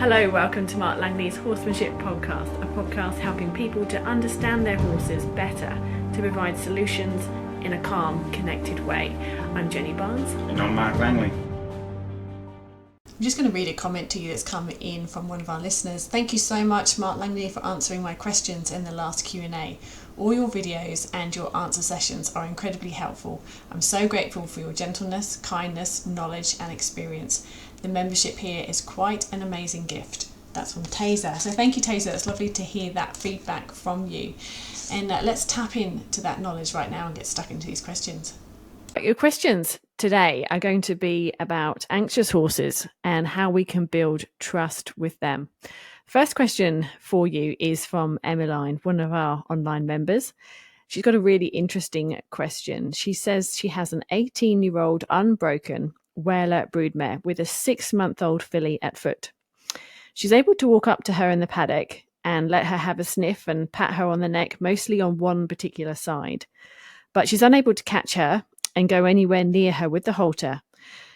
Hello, welcome to Mark Langley's Horsemanship podcast, a podcast helping people to understand their horses better, to provide solutions in a calm, connected way. I'm Jenny Barnes. And I'm Mark Langley. I'm just going to read a comment to you that's come in from one of our listeners. Thank you so much, Mark Langley, for answering my questions in the last Q&A. All your videos and your answer sessions are incredibly helpful. I'm so grateful for your gentleness, kindness, knowledge and experience. The membership here is quite an amazing gift. That's from Taser. So thank you, Taser. It's lovely to hear that feedback from you. And let's tap into that knowledge right now and get stuck into these questions. Your questions today are going to be about anxious horses and how we can build trust with them. First question for you is from Emmeline, one of our online members. She's got a really interesting question. She says she has an 18-year-old unbroken Whaler broodmare with a 6-month-old filly at foot. She's able to walk up to her in the paddock and let her have a sniff and pat her on the neck, mostly on one particular side. But she's unable to catch her and go anywhere near her with the halter.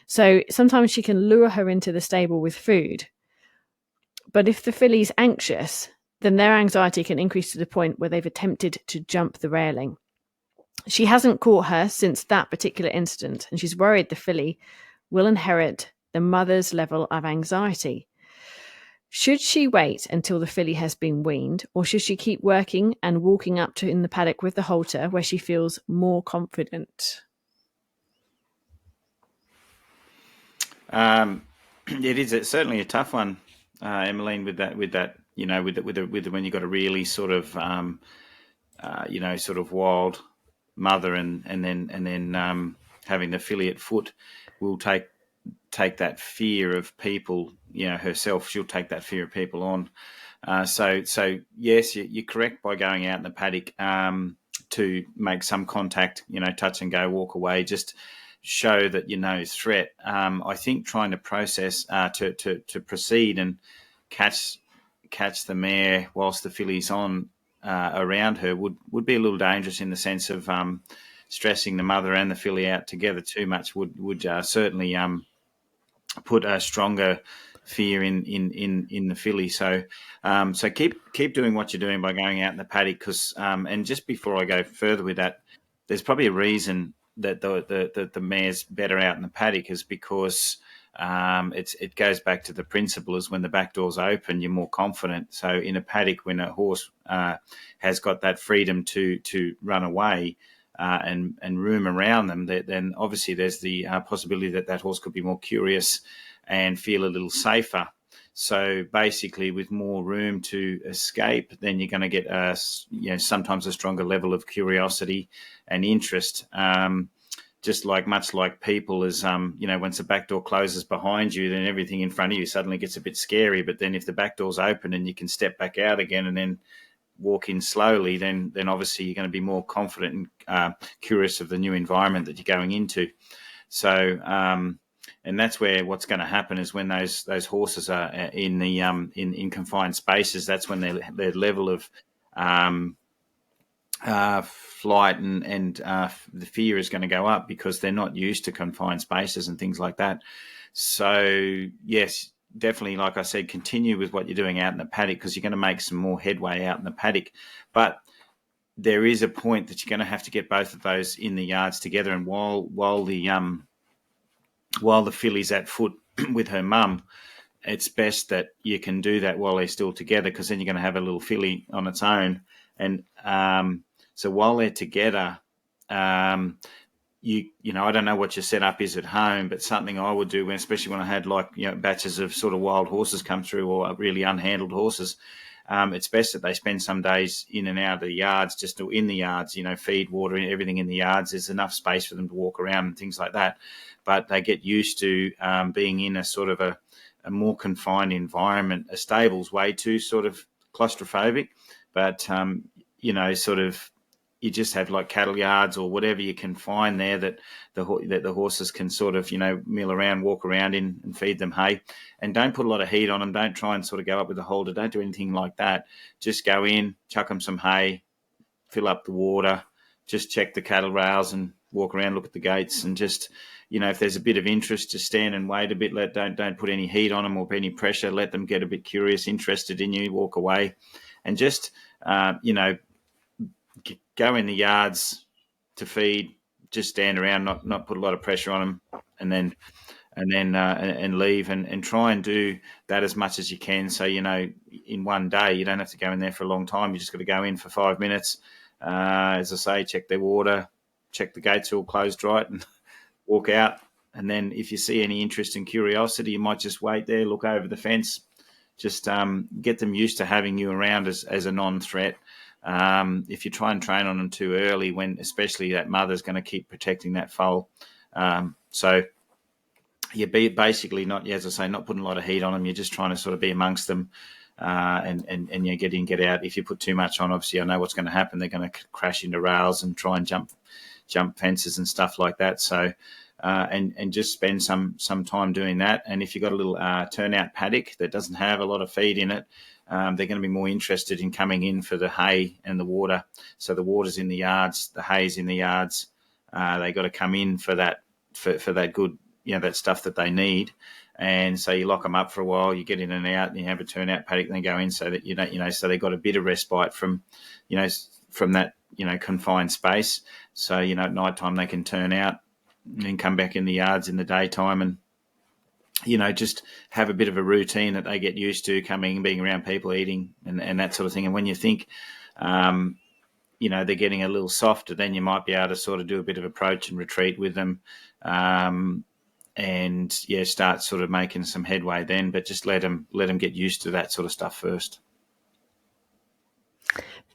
So sometimes she can lure her into the stable with food. But if the filly's anxious, then their anxiety can increase to the point where they've attempted to jump the railing. She hasn't caught her since that particular incident, and she's worried the filly will inherit the mother's level of anxiety. Should she wait until the filly has been weaned, or should she keep working and walking up to in the paddock with the halter where she feels more confident? It's certainly a tough one, Emmeline, with that, when you've got a really sort of, sort of wild mother and then having the filly at foot will take that fear of people, herself. She'll take that fear of people on. So yes, you're correct by going out in the paddock to make some contact, touch and go, walk away, just show that you know threat. I think trying to process to proceed and catch the mare whilst the filly's on around her would be a little dangerous, in the sense of stressing the mother and the filly out together too much would certainly put a stronger fear in the filly. So keep doing what you're doing by going out in the paddock, because and just before I go further with that, there's probably a reason that the mare's better out in the paddock, is because it goes back to the principle is when the back door's open, you're more confident. So in a paddock, when a horse has got that freedom to run away and room around them, then obviously there's the possibility that horse could be more curious and feel a little safer. So basically, with more room to escape, then you're going to get sometimes a stronger level of curiosity and interest. Just much like people, is once the back door closes behind you, then everything in front of you suddenly gets a bit scary. But then if the back door's open and you can step back out again and then walk in slowly, then obviously you're going to be more confident and curious of the new environment that you're going into. So and that's where what's going to happen is when those horses are in the in confined spaces, that's when their level of flight and the fear is going to go up, because they're not used to confined spaces and things like that. So yes, definitely, like I said, continue with what you're doing out in the paddock, because you're going to make some more headway out in the paddock. But there is a point that you're going to have to get both of those in the yards together. And while the filly's at foot with her mum, it's best that you can do that while they're still together, because then you're going to have a little filly on its own. And so while they're together, I don't know what your setup is at home, but something I would do, especially when I had batches of sort of wild horses come through, or really unhandled horses, it's best that they spend some days in and out of the yards, just in the yards, feed, water, everything in the yards. There's enough space for them to walk around and things like that. But they get used to being in a sort of a more confined environment. A stable's way too sort of claustrophobic, but, sort of you just have like cattle yards or whatever you can find there that the horses can sort of, mill around, walk around in and feed them hay. And don't put a lot of heat on them. Don't try and sort of go up with the halter. Don't do anything like that. Just go in, chuck them some hay, fill up the water, just check the cattle rails and walk around, look at the gates, and just if there's a bit of interest, just stand and wait a bit. Don't put any heat on them or any pressure. Let them get a bit curious, interested in you, walk away, and just go in the yards to feed. Just stand around, not put a lot of pressure on them, and leave, and try and do that as much as you can. So in one day you don't have to go in there for a long time. You just got to go in for 5 minutes. As I say, check their water, check the gates are all closed right, and walk out. And then if you see any interest and curiosity, you might just wait there, look over the fence, just get them used to having you around as a non-threat. If you try and train on them too early, when especially that mother's going to keep protecting that foal. So you're basically not, as I say, not putting a lot of heat on them. You're just trying to sort of be amongst them and get in, get out. If you put too much on, obviously I know what's going to happen. They're going to crash into rails and try and jump fences and stuff like that. So and just spend some time doing that. And if you've got a little turnout paddock that doesn't have a lot of feed in it, they're going to be more interested in coming in for the hay and the water. So the water's in the yards, the hay's in the yards. They got to come in for that for that good, that stuff that they need. And so you lock them up for a while, you get in and out, and you have a turnout paddock, and they go in so that so they got a bit of respite from that confined space. So at night time they can turn out and come back in the yards in the daytime, and just have a bit of a routine that they get used to, coming, being around people, eating, and that sort of thing. And when you think, they're getting a little softer, then you might be able to sort of do a bit of approach and retreat with them, and start sort of making some headway then. But just let them get used to that sort of stuff first.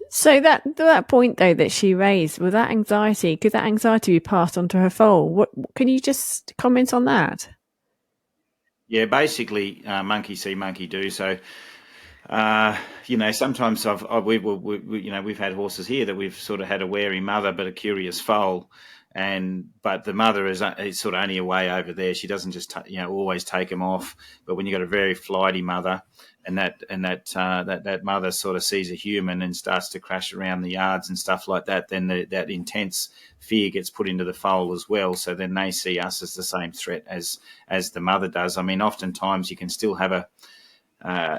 So that point though that she raised, could that anxiety be passed on to her foal? What can you just comment on that? Yeah, basically, monkey see, monkey do. So, sometimes we've had horses here that we've sort of had a wary mother but a curious foal, but the mother is sort of only away over there. She doesn't just always take them off. But when you've got a very flighty mother, and that mother sort of sees a human and starts to crash around the yards and stuff like that, then that intense fear gets put into the foal as well. So then they see us as the same threat as the mother does. I mean, oftentimes you can still have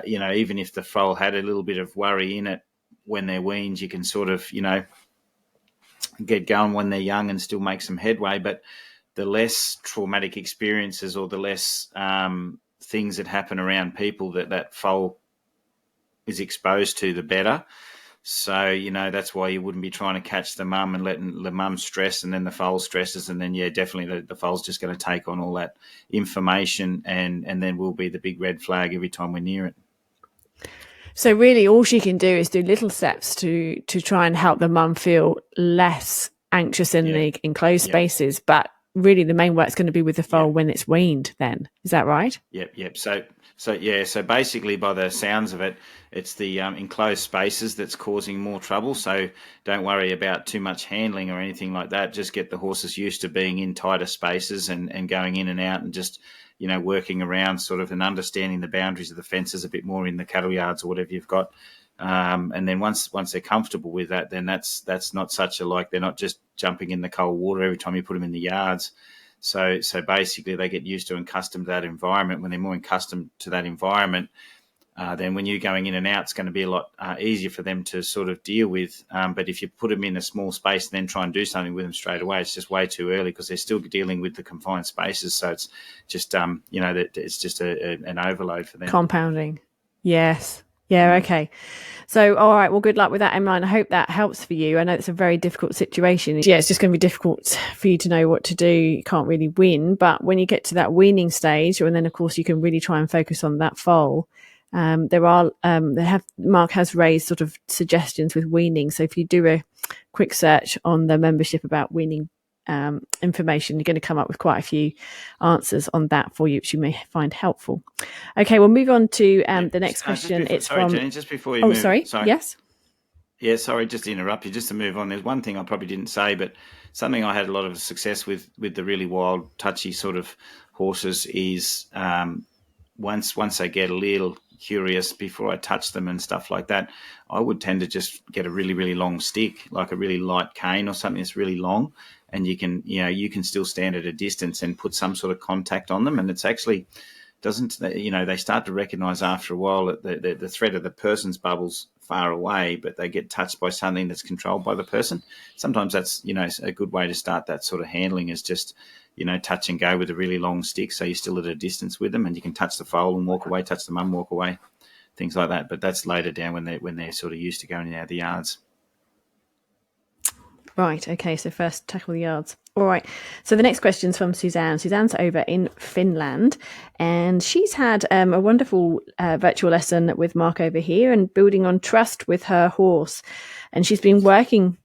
even if the foal had a little bit of worry in it when they're weaned, you can sort of, get going when they're young and still make some headway. But the less traumatic experiences or the less things that happen around people that foal is exposed to, the better. So, that's why you wouldn't be trying to catch the mum and letting the mum stress, and then the foal stresses, and then, definitely the foal's just going to take on all that information, and then will be the big red flag every time we're near it. So really all she can do is do little steps to try and help the mum feel less anxious in the enclosed spaces, but really the main work's going to be with the foal when it's weaned then. Is that right? Yep. So basically, by the sounds of it, it's the enclosed spaces that's causing more trouble. So don't worry about too much handling or anything like that. Just get the horses used to being in tighter spaces and going in and out, and just working around sort of and understanding the boundaries of the fences a bit more in the cattle yards or whatever you've got. And then once they're comfortable with that, then that's not such a they're not just jumping in the cold water every time you put them in the yards. So basically they get used to and accustomed to that environment. When they're more accustomed to that environment, then when you're going in and out, it's going to be a lot easier for them to sort of deal with. But if you put them in a small space and then try and do something with them straight away, it's just way too early, because they're still dealing with the confined spaces. So it's just, it's just an overload for them. Compounding. Yes. Yeah, okay. So, all right, well, good luck with that, Emmeline. I hope that helps for you. I know it's a very difficult situation. Yeah, it's just going to be difficult for you to know what to do. You can't really win. But when you get to that weaning stage, and then, of course, you can really try and focus on that foal. Mark has raised sort of suggestions with weaning. So if you do a quick search on the membership about weaning information, you're going to come up with quite a few answers on that for you, which you may find helpful. Okay, we'll move on to the next question. Jenny, just before you move. Sorry. Yes. Yeah, sorry, just to interrupt you, just to move on. There's one thing I probably didn't say, but something I had a lot of success with the really wild, touchy sort of horses is once they get a little curious before I touch them and stuff like that, I would tend to just get a really, really long stick, like a really light cane or something that's really long, and you can still stand at a distance and put some sort of contact on them, and it's actually doesn't, they start to recognize after a while that the threat of the person's bubbles far away, but they get touched by something that's controlled by the person. Sometimes that's, a good way to start that sort of handling is just, touch and go with a really long stick, so you're still at a distance with them, and you can touch the foal and walk away, touch the mum, walk away, things like that. But that's later down when they're sort of used to going out of the yards. Right, okay, so first tackle the yards. All right, so the next question's from Suzanne. Suzanne's over in Finland, and she's had a wonderful virtual lesson with Mark over here and building on trust with her horse. And she's been working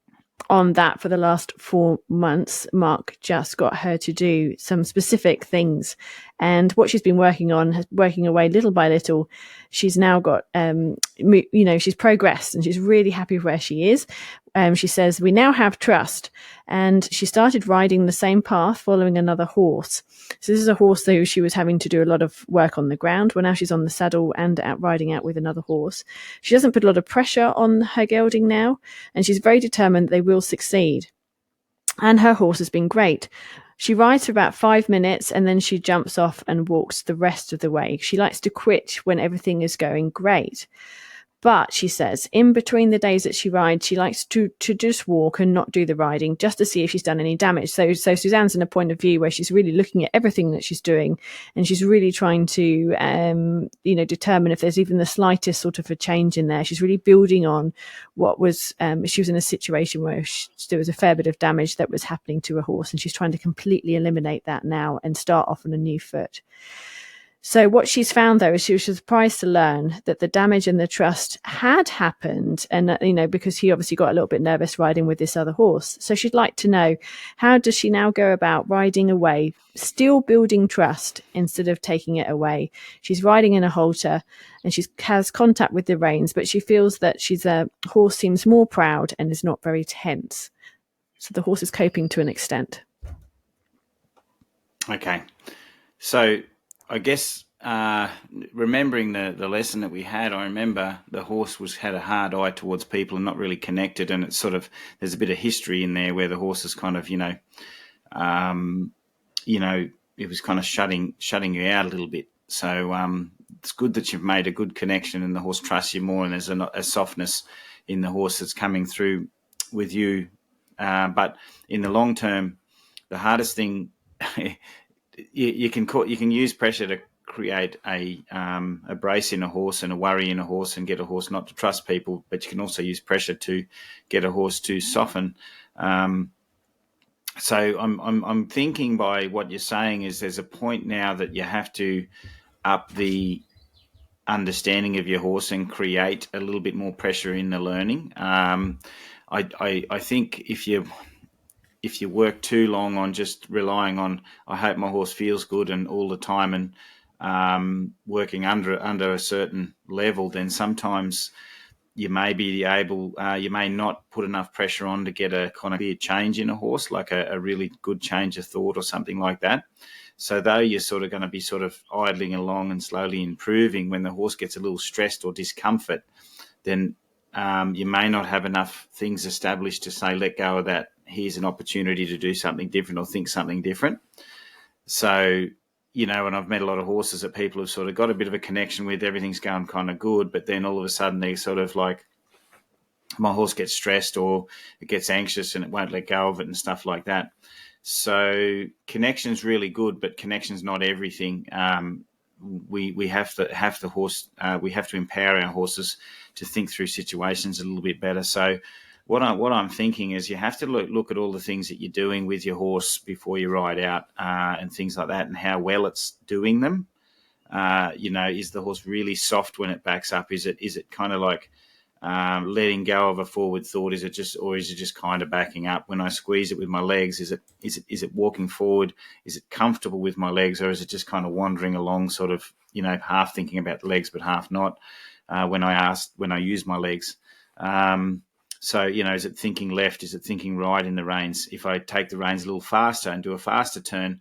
on that for the last 4 months. Mark just got her to do some specific things. And what she's been working on, working away little by little, she's now got, she's progressed and she's really happy with where she is. She says, we now have trust. And she started riding the same path following another horse. So this is a horse who she was having to do a lot of work on the ground. Well, now she's on the saddle and out riding out with another horse. She doesn't put a lot of pressure on her gelding now, and she's very determined they will succeed. And her horse has been great. She rides for about 5 minutes and then she jumps off and walks the rest of the way. She likes to quit when everything is going great. But she says in between the days that she rides, she likes to just walk and not do the riding just to see if she's done any damage. So Suzanne's in a point of view where she's really looking at everything that she's doing, and she's really trying to, determine if there's even the slightest sort of a change in there. She's really building on what was, she was in a situation where there was a fair bit of damage that was happening to a horse, and she's trying to completely eliminate that now and start off on a new foot. So what she's found, though, is she was surprised to learn that the damage and the trust had happened. And, because he obviously got a little bit nervous riding with this other horse. So she'd like to know, how does she now go about riding away, still building trust instead of taking it away? She's riding in a halter and she has contact with the reins, but she feels that horse seems more proud and is not very tense. So the horse is coping to an extent. Okay. So I guess remembering the lesson that we had, I remember the horse had a hard eye towards people and not really connected, and it's sort of, there's a bit of history in there where the horse is kind of, it was kind of shutting you out a little bit. So it's good that you've made a good connection and the horse trusts you more, and there's a softness in the horse that's coming through with you. But in the long term, the hardest thing. You can use pressure to create a brace in a horse and a worry in a horse and get a horse not to trust people, but you can also use pressure to get a horse to soften. So I'm thinking by what you're saying is there's a point now that you have to up the understanding of your horse and create a little bit more pressure in the learning. I think if you work too long on just relying on, I hope my horse feels good and all the time, and working under a certain level, then sometimes you may you may not put enough pressure on to get a kind of clear change in a horse, like a really good change of thought or something like that. So though you're sort of going to be sort of idling along and slowly improving, when the horse gets a little stressed or discomfort, then you may not have enough things established to say, let go of that. Here's an opportunity to do something different or think something different. So, and I've met a lot of horses that people have sort of got a bit of a connection with, everything's going kind of good, but then all of a sudden they're sort of like, my horse gets stressed or it gets anxious and it won't let go of it and stuff like that. So connection's really good, but connection's not everything. We have to have the horse. We have to empower our horses to think through situations a little bit better. So, what I'm thinking is you have to look at all the things that you're doing with your horse before you ride out, and things like that, and how well it's doing them. Is the horse really soft when it backs up? Is it kind of like letting go of a forward thought? Is it just kind of backing up? When I squeeze it with my legs, is it walking forward? Is it comfortable with my legs, or is it just kind of wandering along, sort of half thinking about the legs but half not? When I use my legs, so is it thinking left? Is it thinking right in the reins? If I take the reins a little faster and do a faster turn,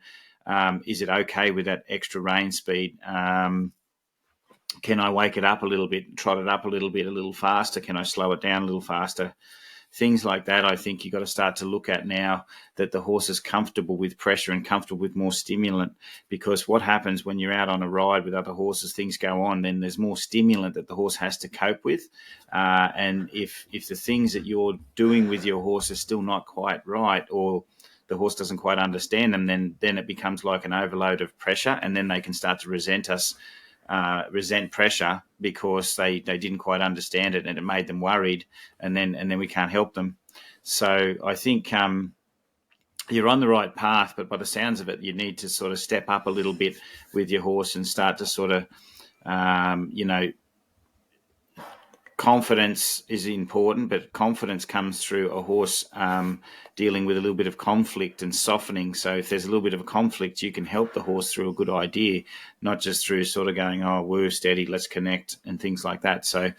is it okay with that extra rein speed? can I wake it up a little bit, trot it up a little faster? Can I slow it down a little faster? Things like that, I think you've got to start to look at now that the horse is comfortable with pressure and comfortable with more stimulant. Because what happens when you're out on a ride with other horses, things go on, then there's more stimulant that the horse has to cope with. And if the things that you're doing with your horse are still not quite right, or the horse doesn't quite understand them, then it becomes like an overload of pressure, and then they can start to resent pressure because they didn't quite understand it and it made them worried, and then we can't help them. So I think you're on the right path, but by the sounds of it, you need to sort of step up a little bit with your horse and start to sort of, confidence is important, but confidence comes through a horse dealing with a little bit of conflict and softening. So if there's a little bit of a conflict, you can help the horse through a good idea, not just through sort of going, oh, we're steady, let's connect, and things like that. So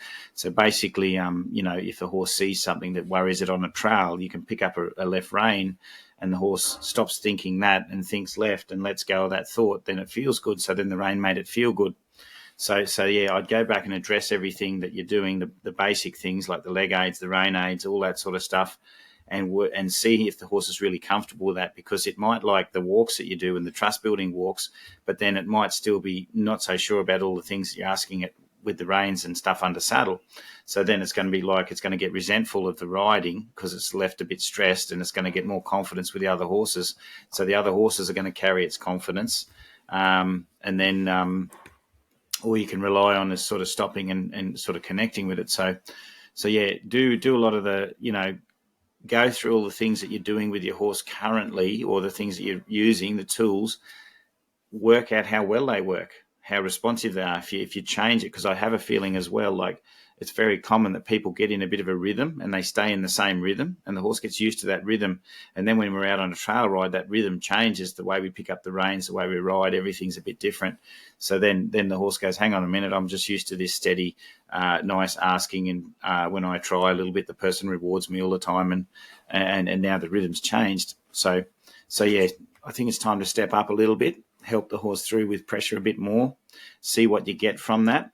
basically, if the horse sees something that worries it on a trail, you can pick up a left rein, and the horse stops thinking that and thinks left and lets go of that thought. Then it feels good. So then the rein made it feel good. So yeah, I'd go back and address everything that you're doing, the basic things like the leg aids, the rein aids, all that sort of stuff, and see if the horse is really comfortable with that, because it might like the walks that you do and the trust building walks, but then it might still be not so sure about all the things that you're asking it with the reins and stuff under saddle. So then it's going to be like it's going to get resentful of the riding because it's left a bit stressed, and it's going to get more confidence with the other horses. So the other horses are going to carry its confidence, and then all you can rely on is sort of stopping and sort of connecting with it. So yeah, do a lot of the, go through all the things that you're doing with your horse currently, or the things that you're using, the tools, work out how well they work, how responsive they are. If you change it, because I have a feeling as well, like it's very common that people get in a bit of a rhythm and they stay in the same rhythm, and the horse gets used to that rhythm. And then when we're out on a trail ride, that rhythm changes. The way we pick up the reins, the way we ride, everything's a bit different. So then the horse goes, hang on a minute, I'm just used to this steady, nice asking. And when I try a little bit, the person rewards me all the time. And now the rhythm's changed. So yeah, I think it's time to step up a little bit, help the horse through with pressure a bit more, see what you get from that.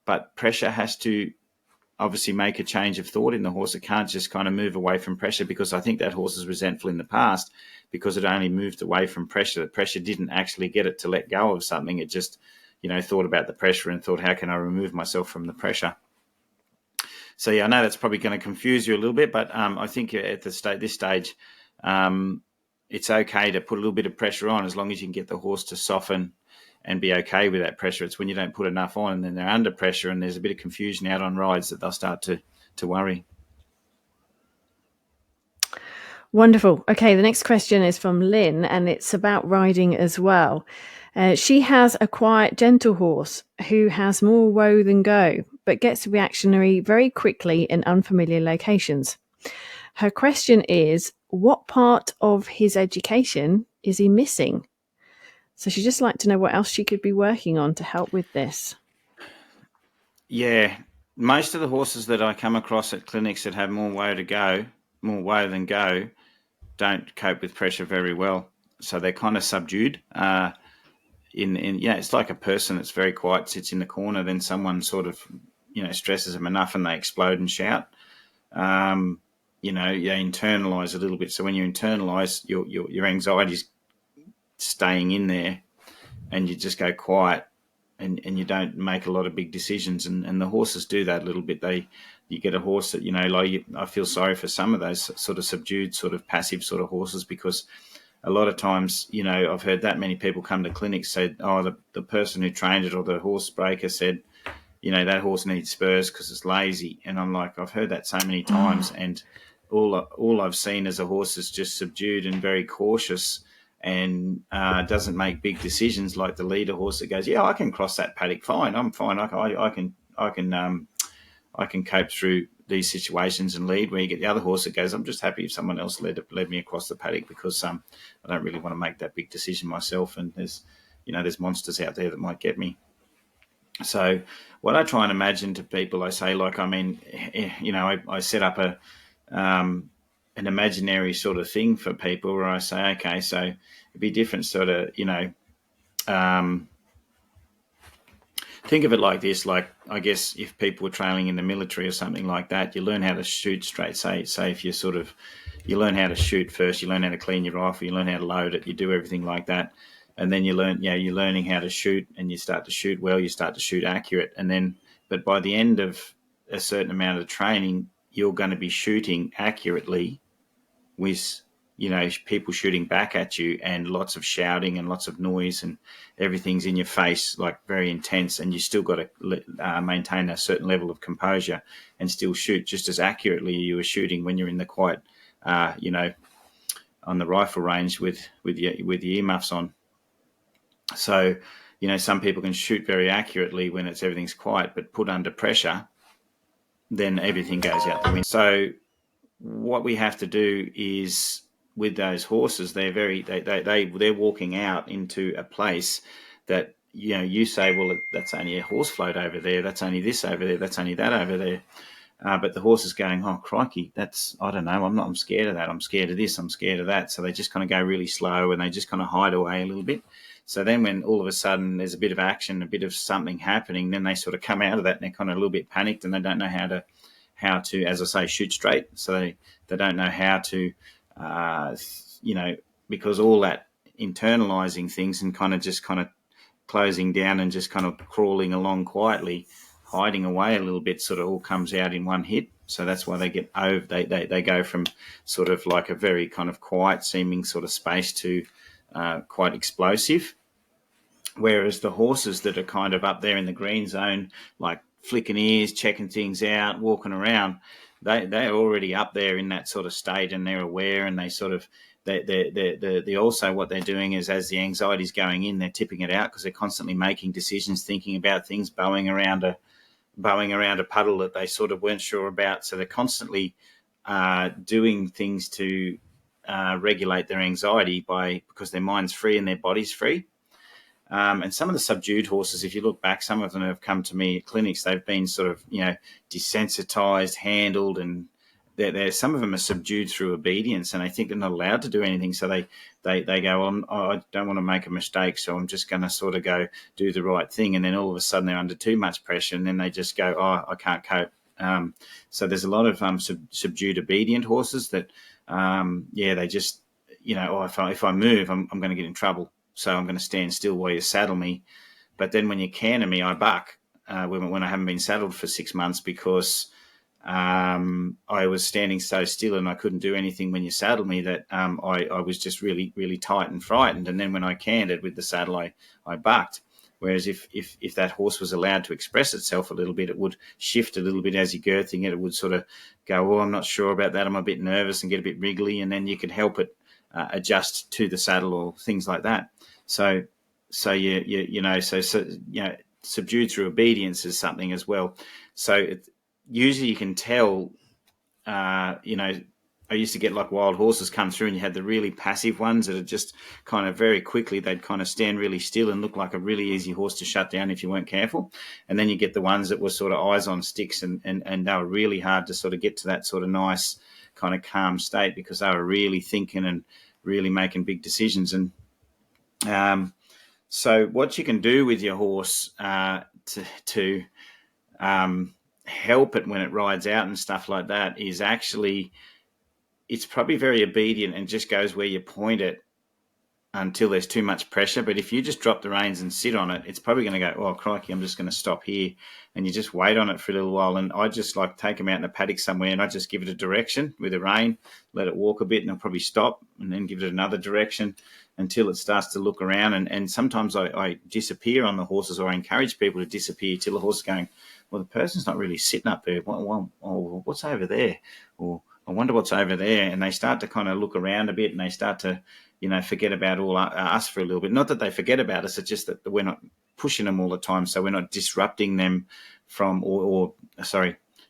But pressure has to obviously make a change of thought in the horse. It can't just kind of move away from pressure, because I think that horse is resentful in the past because it only moved away from pressure. The pressure didn't actually get it to let go of something. It just, thought about the pressure and thought, how can I remove myself from the pressure? So, yeah, I know that's probably going to confuse you a little bit, but I think at this stage, it's okay to put a little bit of pressure on, as long as you can get the horse to soften and be okay with that pressure. It's when you don't put enough on and then they're under pressure and there's a bit of confusion out on rides that they'll start to worry. Wonderful. Okay, the next question is from Lynn, and it's about riding as well. She has a quiet, gentle horse who has more woe than go, but gets reactionary very quickly in unfamiliar locations. Her question is, what part of his education is he missing? So she'd just like to know what else she could be working on to help with this. Yeah, most of the horses that I come across at clinics that have more woe than go, don't cope with pressure very well. So they're kind of subdued. It's like a person that's very quiet, sits in the corner, then someone sort of, stresses them enough and they explode and shout. You internalize a little bit. So when you internalize, your anxiety's staying in there, and you just go quiet, and you don't make a lot of big decisions. And the horses do that a little bit. You get a horse that, I feel sorry for some of those sort of subdued, sort of passive sort of horses, because a lot of times, I've heard that many people come to clinics say, oh, the person who trained it or the horse breaker said, that horse needs spurs because it's lazy. And I'm like, I've heard that so many times. And all I've seen is a horse is just subdued and very cautious, and doesn't make big decisions like the leader horse that goes, yeah, I can cross that paddock fine. I'm fine. I can cope through these situations and lead. Where you get the other horse that goes, I'm just happy if someone else led me across the paddock, because I don't really want to make that big decision myself. And there's monsters out there that might get me. So what I try and imagine to people, I say, I set up an imaginary sort of thing for people where I say, okay, so it'd be different sort of, think think of it like this, like I guess if people were training in the military or something like that, you learn how to shoot straight. Say if you learn how to shoot first, you learn how to clean your rifle, you learn how to load it, you do everything like that. And then you're learning how to shoot, and you start to shoot well, you start to shoot accurate. But by the end of a certain amount of training, you're going to be shooting accurately with, people shooting back at you and lots of shouting and lots of noise and everything's in your face, like very intense. And you still got to maintain a certain level of composure and still shoot just as accurately you were shooting when you're in the quiet, on the rifle range with your earmuffs on. So, some people can shoot very accurately when everything's quiet, but put under pressure, then everything goes out the window. So what we have to do is, with those horses, they're walking out into a place that, you say, well, that's only a horse float over there, that's only this over there, that's only that over there. But the horse is going, oh, crikey, I don't know, I'm scared of that, I'm scared of this, I'm scared of that. So they just kind of go really slow and they just kind of hide away a little bit. So then when all of a sudden there's a bit of action, a bit of something happening, then they sort of come out of that and they're kind of a little bit panicked and they don't know how to, as I say, shoot straight. So they don't know how to, because all that internalizing things and kind of closing down and just kind of crawling along quietly, hiding away a little bit, sort of all comes out in one hit. So that's why they get over. They go from sort of like a very kind of quiet seeming sort of space to quite explosive. Whereas the horses that are kind of up there in the green zone, like flicking ears, checking things out, walking around, they're already up there in that sort of state, and they're aware, and they sort of they also, what they're doing is, as the anxiety's going in, they're tipping it out because they're constantly making decisions, thinking about things, bowing around a puddle that they sort of weren't sure about. So they're constantly doing things to regulate their anxiety because their mind's free and their body's free. And some of the subdued horses, if you look back, some of them have come to me at clinics. They've been sort of, desensitized, handled, and some of them are subdued through obedience, and they think they're not allowed to do anything. So they go, well, I don't want to make a mistake, so I'm just going to sort of go do the right thing. And then all of a sudden they're under too much pressure, and then they just go, oh, I can't cope. So there's a lot of subdued obedient horses that, they just, if I move, I'm going to get in trouble. So I'm going to stand still while you saddle me. But then when you canter me, I buck when I haven't been saddled for 6 months because I was standing so still and I couldn't do anything when you saddled me that I was just really, really tight and frightened. And then when I cantered with the saddle, I bucked. Whereas if that horse was allowed to express itself a little bit, it would shift a little bit as you're girthing it. It would sort of go, oh, I'm not sure about that, I'm a bit nervous, and get a bit wriggly. And then you could help it adjust to the saddle or things like that. So subdued through obedience is something as well. So usually you can tell, I used to get like wild horses come through, and you had the really passive ones that are just kind of very quickly, they'd kind of stand really still and look like a really easy horse to shut down if you weren't careful. And then you get the ones that were sort of eyes on sticks, and they were really hard to sort of get to that sort of nice kind of calm state because they were really thinking and really making big decisions. And so what you can do with your horse to help it when it rides out and stuff like that is actually, it's probably very obedient and just goes where you point it until there's too much pressure. But if you just drop the reins and sit on it, it's probably going to go, oh, crikey, I'm just going to stop here. And you just wait on it for a little while. And I just like take them out in a paddock somewhere and I just give it a direction with a rein, let it walk a bit, and I'll probably stop and then give it another direction until it starts to look around. And sometimes I disappear on the horses, or I encourage people to disappear till the horse is going, well, the person's not really sitting up there. Well, what's over there? Or I wonder what's over there. And they start to kind of look around a bit, and they start to, forget about all us for a little bit. Not that they forget about us, it's just that we're not pushing them all the time. So we're not disrupting them from,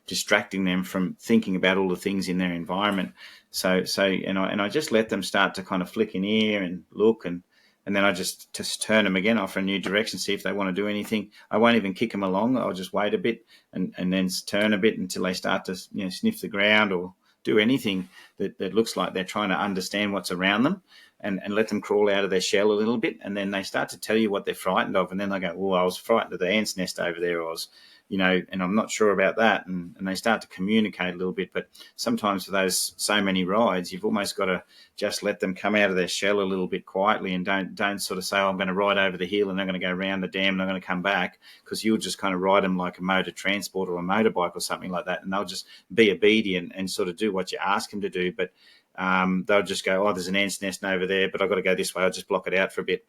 distracting them from thinking about all the things in their environment. So I just let them start to kind of flick an ear and look, and then I just turn them again off a new direction, see if they want to do anything. I won't even kick them along. I'll just wait a bit and then turn a bit until they start to sniff the ground or do anything that looks like they're trying to understand what's around them. and let them crawl out of their shell a little bit, and then they start to tell you what they're frightened of, and then they go, well, I was frightened of the ant's nest over there, or I was, and I'm not sure about that, and they start to communicate a little bit. But sometimes for those so many rides, you've almost got to just let them come out of their shell a little bit quietly, and don't sort of say, oh, I'm going to ride over the hill and I'm going to go around the dam and I'm going to come back, because you'll just kind of ride them like a motor transport or a motorbike or something like that, and they'll just be obedient and sort of do what you ask them to do. But they'll just go, oh, there's an ant's nest over there, but I've got to go this way, I'll just block it out for a bit.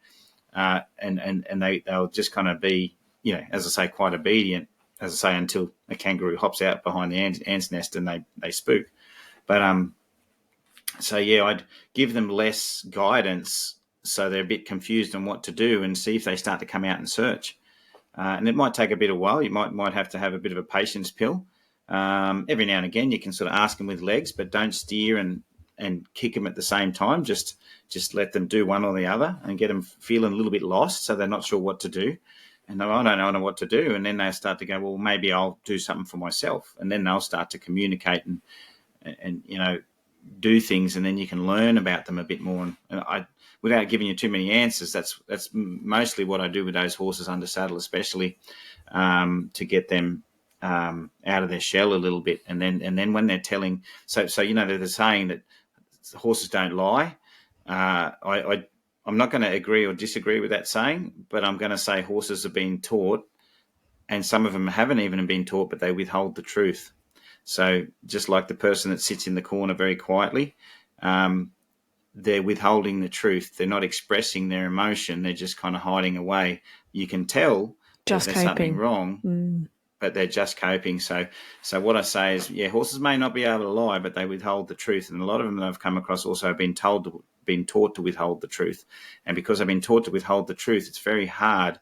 And they'll just kind of be, as I say, quite obedient, as I say, until a kangaroo hops out behind the ant's nest and they spook. But so yeah, I'd give them less guidance so they're a bit confused on what to do, and see if they start to come out and search. And it might take a bit of a while. You might have to have a bit of a patience pill. Every now and again, you can sort of ask them with legs, but don't steer and kick them at the same time. Just let them do one or the other, and get them feeling a little bit lost, so they're not sure what to do. And I don't know what to do. And then they start to go, well, maybe I'll do something for myself. And then they'll start to communicate and do things, and then you can learn about them a bit more. And I, without giving you too many answers, that's mostly what I do with those horses under saddle, especially to get them out of their shell a little bit. And then when they're telling, so they're saying that horses don't lie. I'm not going to agree or disagree with that saying, but I'm going to say horses are being taught, and some of them haven't even been taught, but they withhold the truth. So just like the person that sits in the corner very quietly, they're withholding the truth. They're not expressing their emotion. They're just kind of hiding away. You can tell just there's something wrong, but they're just coping. So what I say is, yeah, horses may not be able to lie, but they withhold the truth. And a lot of them that I've come across also have been taught to withhold the truth. And because I've been taught to withhold the truth, it's very hard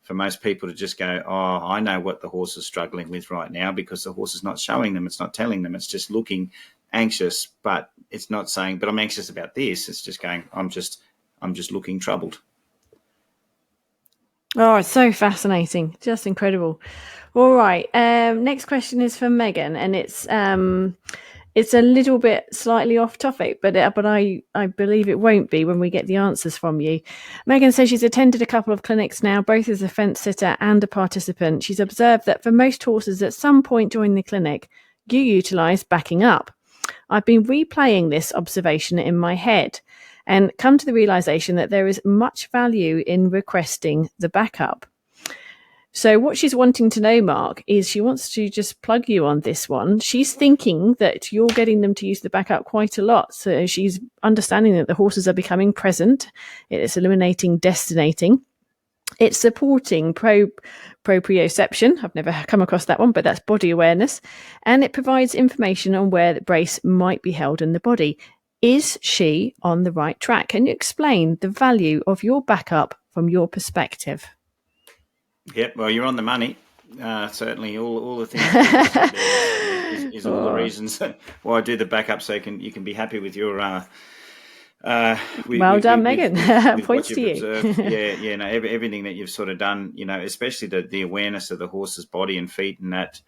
for most people to just go, oh, I know what the horse is struggling with right now, because the horse is not showing them, it's not telling them, it's just looking anxious, but it's not saying, but I'm anxious about this. It's just going, I'm just looking troubled. Oh, it's so fascinating. Just incredible. All right. Next question is from Megan, and it's a little bit slightly off topic, but I believe it won't be when we get the answers from you. Megan says she's attended a couple of clinics now, both as a fence sitter and a participant. She's observed that for most horses at some point during the clinic, you utilise backing up. I've been replaying this observation in my head and come to the realisation that there is much value in requesting the backup. So what she's wanting to know, Mark, is she wants to just plug you on this one. She's thinking that you're getting them to use the backup quite a lot. So she's understanding that the horses are becoming present. It's eliminating destinating. It's supporting proprioception. I've never come across that one, but that's body awareness. And it provides information on where the brace might be held in the body. Is she on the right track? Can you explain the value of your backup from your perspective? Yep, well, you're on the money. Certainly, all the things is all the reasons why I do the backup, so you can be happy with your. Well done, Megan. Points to you. Yeah, no, everything that you've sort of done, especially the awareness of the horse's body and feet and that,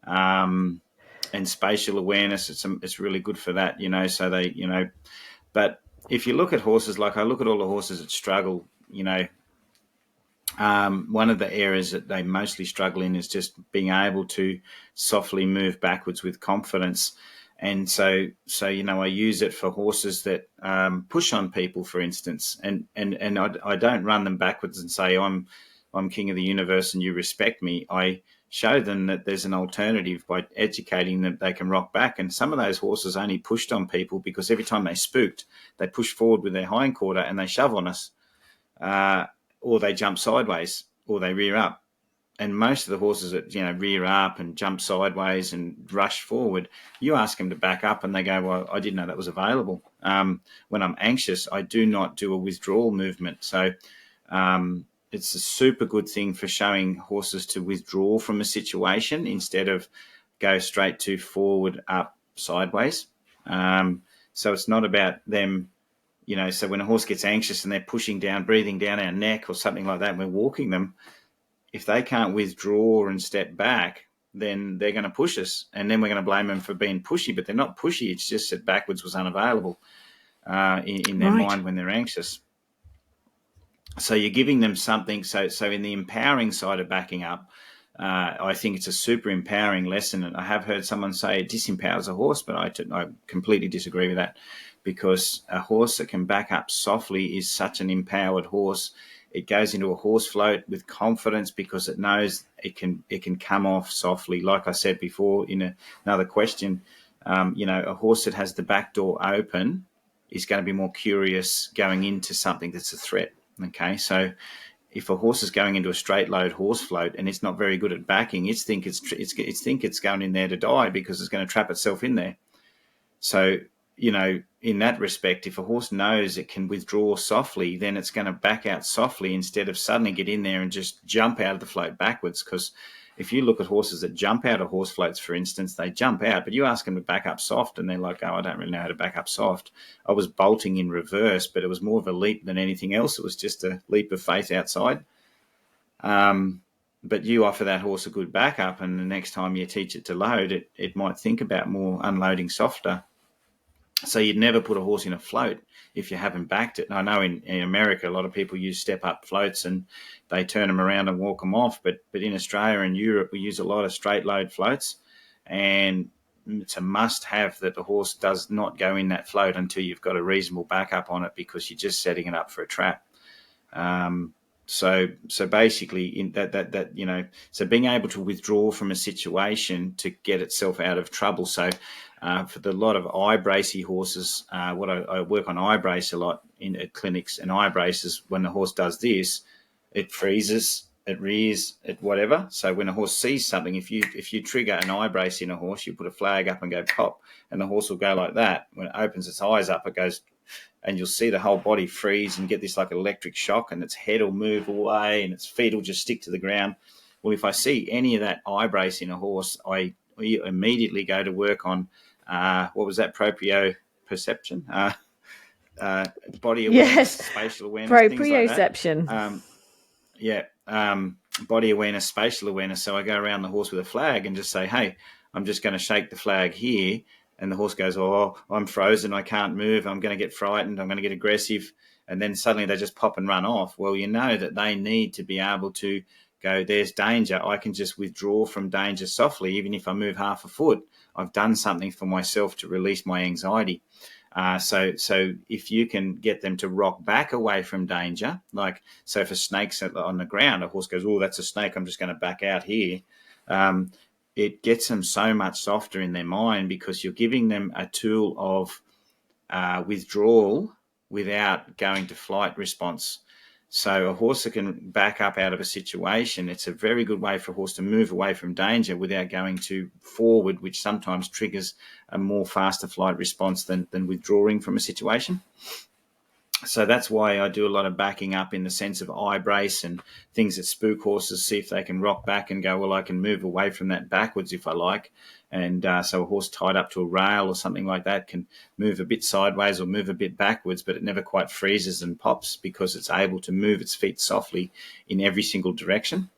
and spatial awareness. It's really good for that, So they, but if you look at horses, like I look at all the horses that struggle, one of the areas that they mostly struggle in is just being able to softly move backwards with confidence. And so I use it for horses that push on people, for instance, and I don't run them backwards and say, I'm king of the universe and you respect me. I show them that there's an alternative by educating them they can rock back. And some of those horses only pushed on people because every time they spooked, they pushed forward with their hindquarter and they shove on us. Or they jump sideways, or they rear up. And most of the horses that, rear up and jump sideways and rush forward, you ask them to back up and they go, well, I didn't know that was available. When I'm anxious, I do not do a withdrawal movement. So it's a super good thing for showing horses to withdraw from a situation instead of go straight to forward, up, sideways. So it's not about them. So when a horse gets anxious and they're pushing down, breathing down our neck or something like that, and we're walking them, if they can't withdraw and step back, then they're going to push us. And then we're going to blame them for being pushy, but they're not pushy. It's just that backwards was unavailable. in their Right. mind when they're anxious. So you're giving them something. So in the empowering side of backing up, I think it's a super empowering lesson. And I have heard someone say it disempowers a horse, but I completely disagree with that, because a horse that can back up softly is such an empowered horse. It goes into a horse float with confidence because it knows it can come off softly. Like I said before in another question, a horse that has the back door open is going to be more curious going into something that's a threat. Okay, so if a horse is going into a straight load horse float and it's not very good at backing, it's think it's going in there to die because it's going to trap itself in there. So, in that respect, if a horse knows it can withdraw softly, then it's going to back out softly instead of suddenly get in there and just jump out of the float backwards. Because if you look at horses that jump out of horse floats, for instance, they jump out, but you ask them to back up soft and they're like, oh, I don't really know how to back up soft. I was bolting in reverse, but it was more of a leap than anything else. It was just a leap of faith outside. But you offer that horse a good backup, and the next time you teach it to load, it might think about more unloading softer. So you'd never put a horse in a float if you haven't backed it. And I know in America, a lot of people use step-up floats and they turn them around and walk them off. But in Australia and Europe, we use a lot of straight load floats, and it's a must-have that the horse does not go in that float until you've got a reasonable backup on it, because you're just setting it up for a trap. So basically, so being able to withdraw from a situation to get itself out of trouble. So for the lot of eye bracey horses, I work on eye brace a lot at clinics, and eye braces, when the horse does this, it freezes, it rears, it whatever. So when a horse sees something, if you trigger an eye brace in a horse, you put a flag up and go pop, and the horse will go like that. When it opens its eyes up, it goes, and you'll see the whole body freeze and get this like electric shock, and its head will move away and its feet will just stick to the ground. Well, if I see any of that eye brace in a horse, I immediately go to work on, what was that, proprioception? Body awareness, spatial awareness, things like that. Proprioception. Body awareness, spatial awareness. So I go around the horse with a flag and just say, hey, I'm just going to shake the flag here. And the horse goes, oh, I'm frozen, I can't move, I'm going to get frightened, I'm going to get aggressive. And then suddenly they just pop and run off. Well, you know that they need to be able to go, there's danger. I can just withdraw from danger softly, even if I move half a foot. I've done something for myself to release my anxiety. So if you can get them to rock back away from danger, like, so if a snake's on the ground, a horse goes, oh, that's a snake, I'm just going to back out here. It gets them so much softer in their mind, because you're giving them a tool of withdrawal without going to flight response. So a horse that can back up out of a situation, it's a very good way for a horse to move away from danger without going to forward, which sometimes triggers a more faster flight response than withdrawing from a situation. So that's why I do a lot of backing up in the sense of eye brace and things that spook horses, see if they can rock back and go, well, I can move away from that backwards if I like. And so a horse tied up to a rail or something like that can move a bit sideways or move a bit backwards, but it never quite freezes and pops because it's able to move its feet softly in every single direction.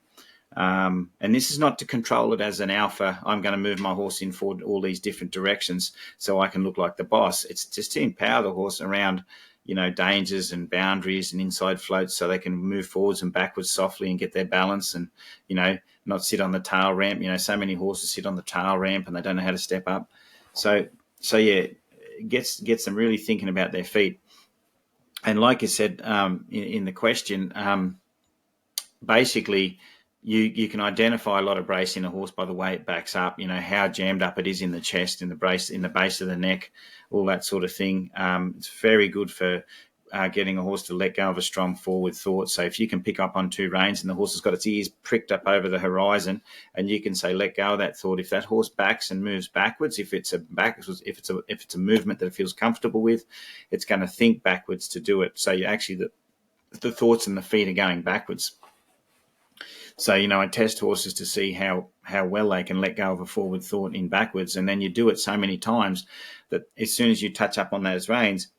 And this is not to control it as an alpha. I'm going to move my horse in for all these different directions so I can look like the boss. It's just to empower the horse around, dangers and boundaries and inside floats so they can move forwards and backwards softly and get their balance and, not sit on the tail ramp. So many horses sit on the tail ramp and they don't know how to step up. So yeah, it gets them really thinking about their feet. And like you said in the question, basically you can identify a lot of brace in a horse by the way it backs up, how jammed up it is in the chest, in the base of the neck, all that sort of thing. It's very good for getting a horse to let go of a strong forward thought. So if you can pick up on two reins and the horse has got its ears pricked up over the horizon, and you can say, let go of that thought. If that horse backs and moves backwards, if it's a movement that it feels comfortable with, it's going to think backwards to do it. So you actually the thoughts and the feet are going backwards. So, I test horses to see how well they can let go of a forward thought in backwards. And then you do it so many times that as soon as you touch up on those reins,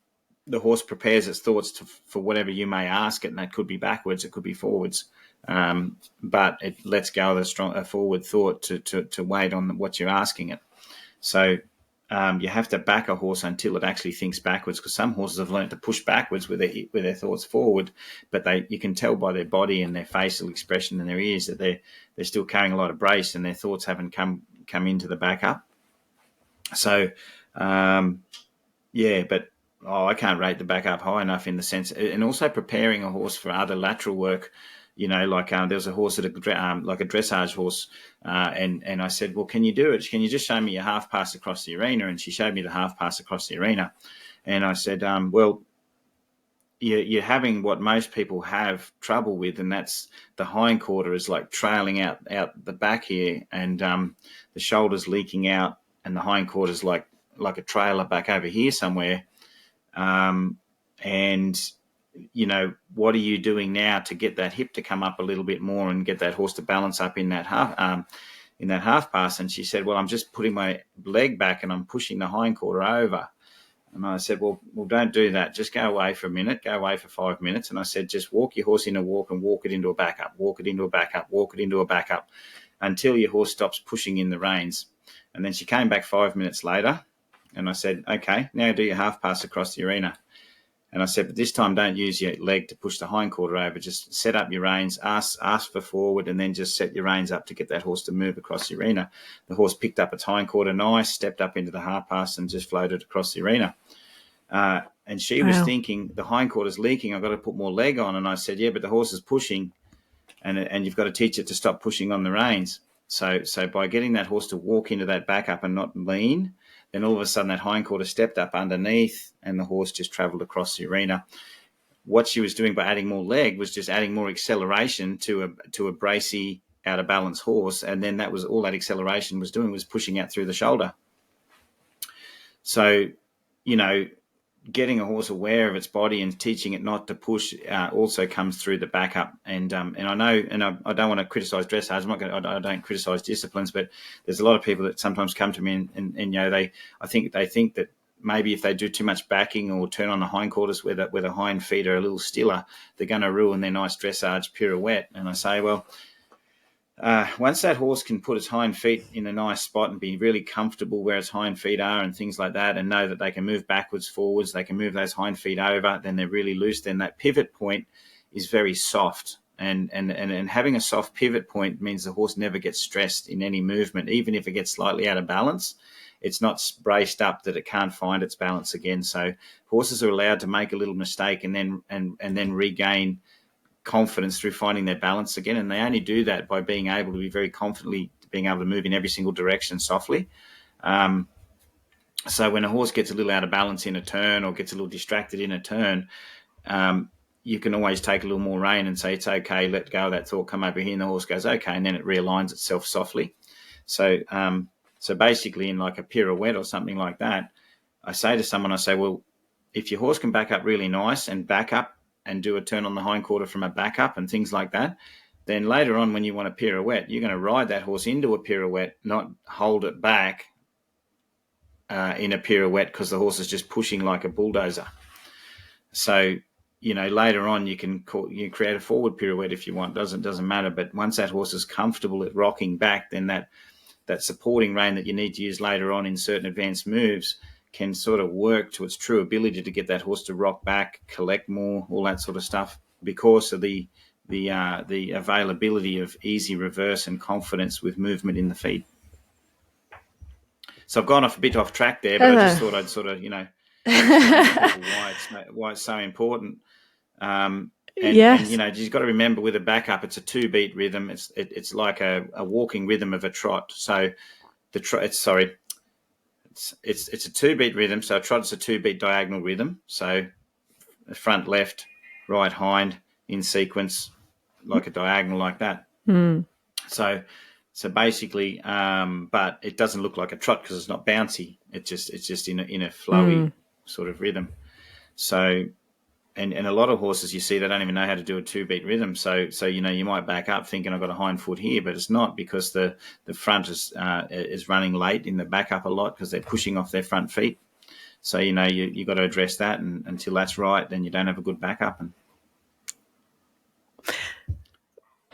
the horse prepares its thoughts for whatever you may ask it. And that could be backwards, it could be forwards. But it lets go of a forward thought to wait on what you're asking it. So you have to back a horse until it actually thinks backwards, because some horses have learned to push backwards with their thoughts forward, but you can tell by their body and their facial expression and their ears that they're still carrying a lot of brace and their thoughts haven't come into the back up. So, but I can't rate the back up high enough in the sense, and also preparing a horse for other lateral work. Like there was a horse like a dressage horse, and I said, well, can you do it? Can you just show me your half pass across the arena? And she showed me the half pass across the arena, and I said, well, you're having what most people have trouble with, and that's the hindquarter is like trailing out the back here, and the shoulders leaking out, and the hindquarter's like a trailer back over here somewhere. And what are you doing now to get that hip to come up a little bit more and get that horse to balance up in that half pass? And she said, well, I'm just putting my leg back and I'm pushing the hindquarter over. And I said, well, don't do that. Just go away for a minute, go away for 5 minutes. And I said, just walk your horse in a walk and walk it into a backup, walk it into a backup, walk it into a backup until your horse stops pushing in the reins. And then she came back 5 minutes later and I said, okay, now do your half pass across the arena. And I said, but this time don't use your leg to push the hindquarter over. Just set up your reins, ask for forward, and then just set your reins up to get that horse to move across the arena. The horse picked up its hindquarter nice, stepped up into the half pass and just floated across the arena. And she was thinking, the hindquarter's leaking, I've got to put more leg on. And I said, yeah, but the horse is pushing, and you've got to teach it to stop pushing on the reins. So by getting that horse to walk into that backup and not lean, then all of a sudden that hindquarter stepped up underneath and the horse just travelled across the arena. What she was doing by adding more leg was just adding more acceleration to a bracy, out of balance horse, and then that was all that acceleration was doing was pushing out through the shoulder. So, getting a horse aware of its body and teaching it not to push also comes through the backup. And I know, and I don't want to criticise dressage. I don't criticise disciplines, but there's a lot of people that sometimes come to me and I think they think that maybe if they do too much backing or turn on the hindquarters where the hind feet are a little stiller, they're going to ruin their nice dressage pirouette. And I say, well, once that horse can put its hind feet in a nice spot and be really comfortable where its hind feet are and things like that, and know that they can move backwards, forwards, they can move those hind feet over, then they're really loose. Then that pivot point is very soft. And having a soft pivot point means the horse never gets stressed in any movement. Even if it gets slightly out of balance, it's not braced up that it can't find its balance again. So horses are allowed to make a little mistake and then regain confidence through finding their balance again, and they only do that by being able to be very confidently being able to move in every single direction softly. So when a horse gets a little out of balance in a turn or gets a little distracted in a turn, you can always take a little more rein and say, it's okay, let go of that thought, come over here, and the horse goes, okay, and then it realigns itself softly. So basically in like a pirouette or something like that, I say to someone, well, if your horse can back up really nice and back up and do a turn on the hindquarter from a backup and things like that, then later on when you want a pirouette, you're going to ride that horse into a pirouette, not hold it back in a pirouette because the horse is just pushing like a bulldozer. So, later on you can create a forward pirouette if you want, doesn't matter. But once that horse is comfortable at rocking back, then that supporting rein that you need to use later on in certain advanced moves can sort of work to its true ability to get that horse to rock back, collect more, all that sort of stuff, because of the availability of easy reverse and confidence with movement in the feet. So I've gone off a bit off track there, but I just thought I'd sort of, why it's so important. And you've got to remember with a backup, it's a 2-beat rhythm. It's like a walking rhythm of a trot. So it's a 2-beat rhythm. So a trot's a 2-beat diagonal rhythm. So front, left, right, hind in sequence, like a diagonal like that. So basically, but it doesn't look like a trot because it's not bouncy. It's just in a flowy sort of rhythm. So, and a lot of horses you see, they don't even know how to do a 2-beat rhythm. So you might back up thinking I've got a hind foot here, but it's not, because the front is running late in the backup a lot because they're pushing off their front feet. So you got to address that, and until that's right, then you don't have a good backup.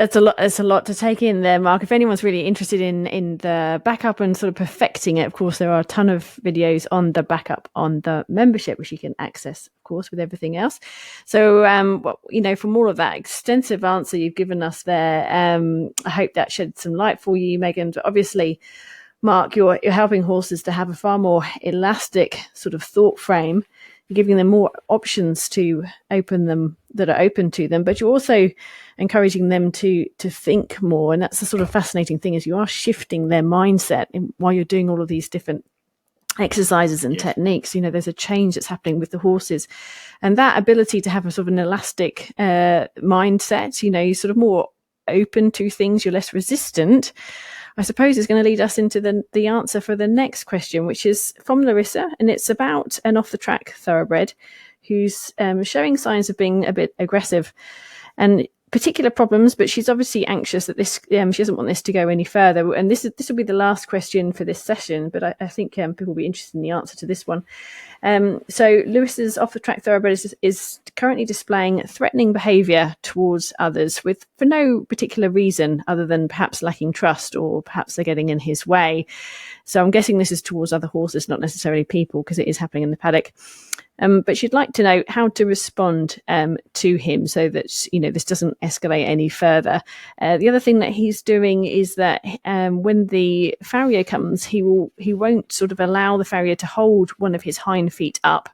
That's a lot. It's a lot to take in there, Mark. If anyone's really interested in the backup and sort of perfecting it, of course, there are a ton of videos on the backup on the membership, which you can access, of course, with everything else. So, from all of that extensive answer you've given us there, I hope that shed some light for you, Megan. But obviously, Mark, you're helping horses to have a far more elastic sort of thought frame. You're giving them more options to open them that are open to them, but you're also encouraging them to think more. And that's the sort of fascinating thing, is you are shifting their mindset while you're doing all of these different exercises and techniques. There's a change that's happening with the horses, and that ability to have a sort of an elastic mindset, you're sort of more open to things, you're less resistant, I suppose, is going to lead us into the answer for the next question, which is from Larissa, and it's about an off-the-track thoroughbred who's showing signs of being a bit aggressive and particular problems, but she's obviously anxious that this she doesn't want this to go any further. And this will be the last question for this session, but I think people will be interested in the answer to this one. So Lewis's off-the-track thoroughbred is currently displaying threatening behaviour towards others for no particular reason other than perhaps lacking trust, or perhaps they're getting in his way. So I'm guessing this is towards other horses, not necessarily people, because it is happening in the paddock. But she'd like to know how to respond to him so that this doesn't escalate any further. The other thing that he's doing is that when the farrier comes, he won't sort of allow the farrier to hold one of his hind feet up.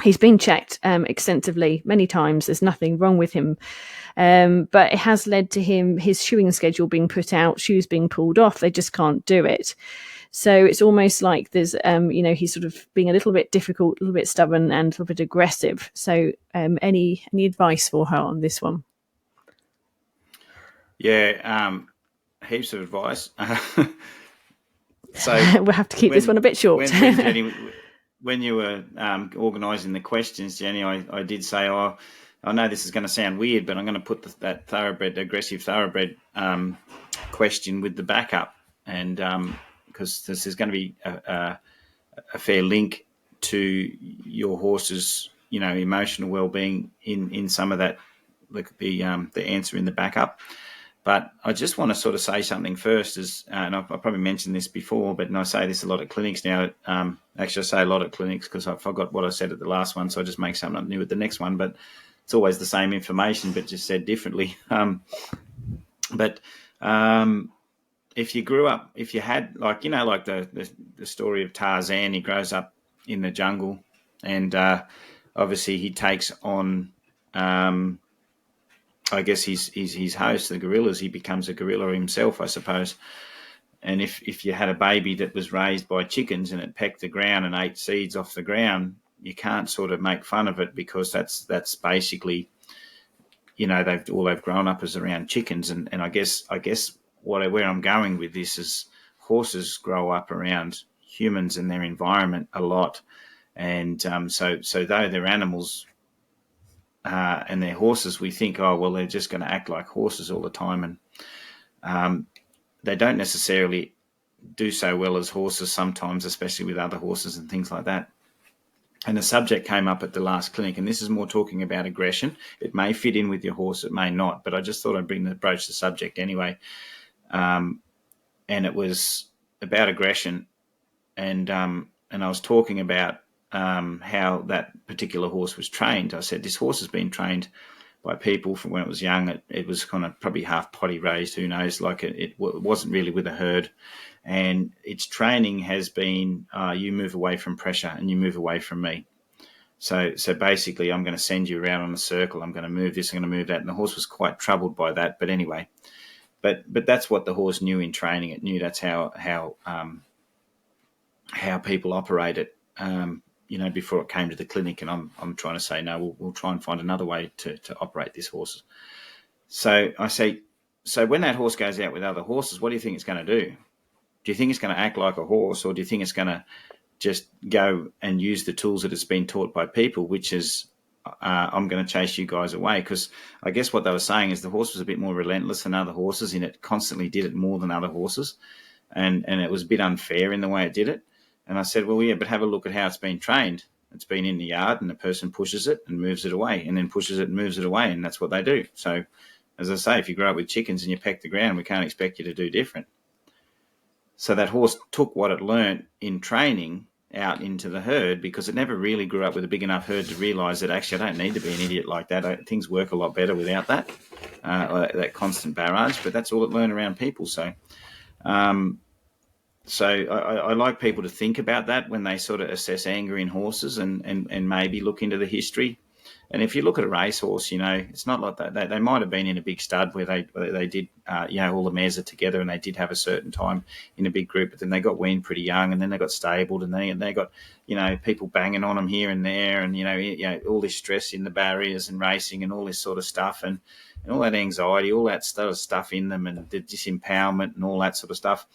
He's been checked extensively many times. There's nothing wrong with him. But it has led to his shoeing schedule being put out, shoes being pulled off. They just can't do it. So it's almost like there's, he's sort of being a little bit difficult, a little bit stubborn, and a little bit aggressive. So any advice for her on this one? Yeah, heaps of advice. So we'll have to keep this one a bit short. When you were organising the questions, Jenny, I did say, I know this is going to sound weird, but I'm going to put that aggressive thoroughbred question with the backup, and because this is going to be a fair link to your horse's, emotional well-being in some of that, the answer in the backup. But I just want to sort of say something first, and I've probably mentioned this before, but I say this a lot at clinics now. Actually, I say a lot at clinics because I forgot what I said at the last one, so I just make something up new at the next one. But it's always the same information, but just said differently. If you grew up, if you had, like the story of Tarzan, he grows up in the jungle, and obviously he takes on, I guess his host, the gorillas. He becomes a gorilla himself, I suppose. And if you had a baby that was raised by chickens and it pecked the ground and ate seeds off the ground, you can't sort of make fun of it, because that's basically, they've grown up as around chickens. And I guess where I'm going with this is horses grow up around humans and their environment a lot. And so though they're animals, and they're horses, we think, oh, well, they're just going to act like horses all the time. And they don't necessarily do so well as horses sometimes, especially with other horses and things like that. And the subject came up at the last clinic, and this is more talking about aggression. It may fit in with your horse, it may not, but I just thought I'd broach the subject anyway. And it was about aggression, and I was talking about how that particular horse was trained. I said, this horse has been trained by people from when it was young. It was kind of probably half potty raised, who knows, like it wasn't really with a herd. And its training has been, you move away from pressure and you move away from me. So basically, I'm going to send you around on a circle. I'm going to move this, I'm going to move that. And the horse was quite troubled by that. But anyway, but that's what the horse knew in training. It knew that's how people operate it. Before it came to the clinic, and I'm trying to say, no, we'll try and find another way to operate this horse. So I say, so when that horse goes out with other horses, what do you think it's going to do? Do you think it's going to act like a horse, or do you think it's going to just go and use the tools that it's been taught by people, which is, I'm going to chase you guys away? Because I guess what they were saying is the horse was a bit more relentless than other horses, and it constantly did it more than other horses, and it was a bit unfair in the way it did it. And I said, well, yeah, but have a look at how it's been trained. It's been in the yard, and the person pushes it and moves it away, and then pushes it and moves it away, and that's what they do. So As I say, if you grow up with chickens and you peck the ground, we can't expect you to do different. So that horse took what it learnt in training out into the herd, because it never really grew up with a big enough herd to realise that actually I don't need to be an idiot like that. Things work a lot better without that, that constant barrage. But that's all it learned around people. So I like people to think about that when they sort of assess anger in horses, and maybe look into the history. And if you look at a racehorse, it's not like that. They might have been in a big stud where they did, all the mares are together, and they did have a certain time in a big group, but then they got weaned pretty young, and then they got stabled, and they got, people banging on them here and there, and, all this stress in the barriers and racing and all this sort of stuff, and all that anxiety, all that sort of stuff in them, and the disempowerment and all that sort of stuff.